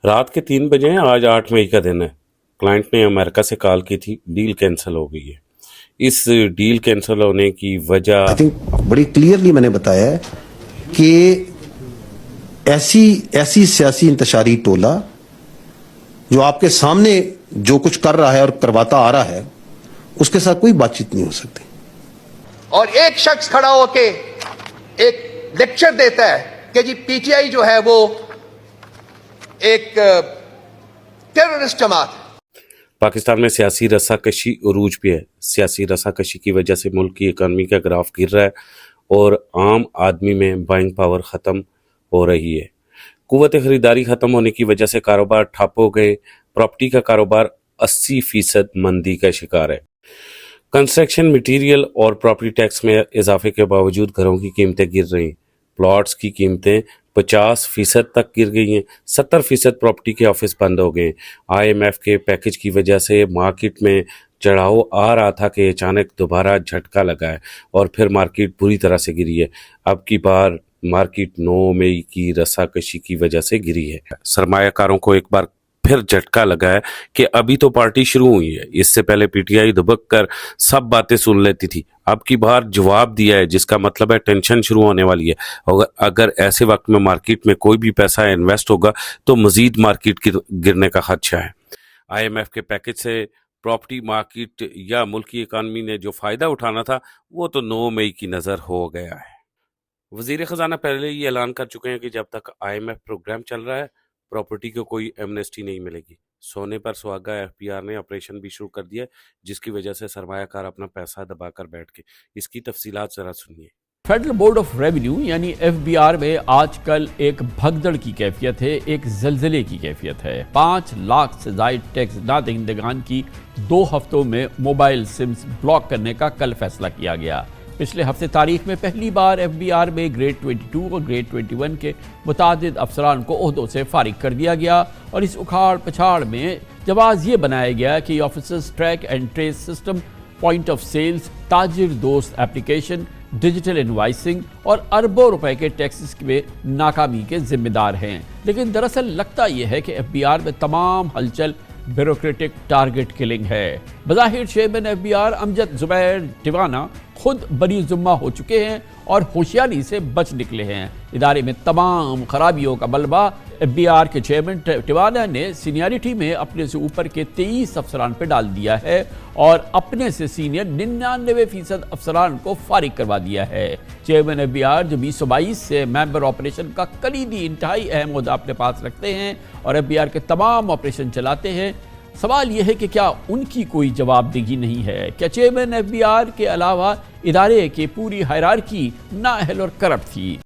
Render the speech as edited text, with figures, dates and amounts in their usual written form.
رات کے 3 بجے ہیں، آج 8 مئی کا دن ہے۔ کلائنٹ نے امریکہ سے کال کی تھی، ڈیل کینسل ہو گئی ہے۔ اس ڈیل کینسل ہونے کی وجہ آئی تھنک بڑی کلیئرلی میں نے بتایا ہے کہ ایسی سیاسی انتشاری ٹولہ جو آپ کے سامنے جو کچھ کر رہا ہے اور کرواتا آ رہا ہے اس کے ساتھ کوئی بات چیت نہیں ہو سکتی۔ اور ایک شخص کھڑا ہو کے ایک لیکچر دیتا ہے کہ جی پی ٹی آئی جو ہے وہ ایک ٹیررسٹ جماعت ہے۔ پاکستان میں سیاسی رسا کشی عروج پہ ہے۔ سیاسی رسا کشی کی وجہ سے ملک کی اکانومی کا گراف گر رہا ہے اور عام آدمی میں بائنگ پاور ختم ہو رہی ہے۔ قوت خریداری ختم ہونے کی وجہ سے کاروبار ٹھپ ہو گئے۔ پراپرٹی کا کاروبار 80% مندی کا شکار ہے۔ کنسٹرکشن مٹیریل اور پراپرٹی ٹیکس میں اضافے کے باوجود گھروں کی قیمتیں گر رہی ہیں۔ پلاٹس کی قیمتیں 50% تک گر گئی ہیں۔ 70% پراپرٹی کے آفس بند ہو گئے ہیں۔ IMF کے پیکج کی وجہ سے مارکیٹ میں چڑھاؤ آ رہا تھا کہ اچانک دوبارہ جھٹکا لگا ہے اور پھر مارکیٹ بری طرح سے گری ہے۔ اب کی بار مارکیٹ 9 مئی کی رسا کشی کی وجہ سے گری ہے۔ سرمایہ کاروں کو ایک بار پھر جھٹکا لگا ہے کہ ابھی تو پارٹی شروع ہوئی ہے۔ اس سے پہلے پی ٹی آئی دبک کر سب باتیں سن لیتی تھی، اب کی بار جواب دیا ہے، جس کا مطلب ہے ٹینشن شروع ہونے والی ہے۔ اگر ایسے وقت میں مارکیٹ میں کوئی بھی پیسہ انویسٹ ہوگا تو مزید مارکیٹ گرنے کا خدشہ ہے۔ IMF کے پیکج سے پراپرٹی مارکیٹ یا ملکی اکانومی نے جو فائدہ اٹھانا تھا وہ تو 9 مئی کی نظر ہو گیا ہے۔ وزیر خزانہ پہلے ہی اعلان کر چکے ہیں کہ جب تک IMF پروگرام چل رہا ہے پراپرٹی کو کوئی ایمنیسٹی نہیں ملے گی۔ سونے پر سہاگا FBR نے آپریشن بھی شروع کر دیا جس کی وجہ سے سرمایہ کار اپنا پیسہ دبا کر بیٹھ گئے۔ اس کی تفصیلات ذرا سنیے۔ فیڈرل بورڈ آف ریونیو یعنی FBR میں آج کل ایک بھگدڑ کی کیفیت ہے، ایک زلزلے کی کیفیت ہے۔ 5 لاکھ سے زائد ٹیکس نہ دہندگان کی 2 ہفتوں میں موبائل سمز بلاک کرنے کا کل فیصلہ کیا گیا۔ پچھلے ہفتے تاریخ میں پہلی بار FBR میں گریڈ 22 اور گریڈ 21 کے متعدد افسران کو عہدوں سے فارغ کر دیا گیا اور اس اکھاڑ پچھاڑ میں جواز یہ بنایا گیا کہ یہ officers track and trace system, point of sales, Tajir Dost application, digital invoicing اور اربوں روپے کے ٹیکسز میں ناکامی کے ذمہ دار ہیں۔ لیکن دراصل لگتا یہ ہے کہ FBR میں تمام ہلچل بیوروکریٹک ٹارگٹ کلنگ ہے۔ بظاہر چیئرمین FBR امجد زبیر ٹیوانہ خود بری ذمہ ہو چکے ہیں اور ہوشیاری سے بچ نکلے ہیں۔ ادارے میں تمام خرابیوں کا ملبہ FBR کے چیئرمین ٹیوانہ نے سینیارٹی میں اپنے سے اوپر کے 23 افسران پہ ڈال دیا ہے اور اپنے سے سینئر 99% افسران کو فارغ کروا دیا ہے۔ چیئرمین FBR جو 2022 سے ممبر آپریشن کا کلیدی انتہائی اہم عہدہ اپنے پاس رکھتے ہیں اور FBR کے تمام آپریشن چلاتے ہیں، سوال یہ ہے کہ کیا ان کی کوئی جواب دہی نہیں ہے؟ کیا چیئرمین FBR کے علاوہ ادارے کی پوری ہائرارکی نااہل اور کرپٹ تھی؟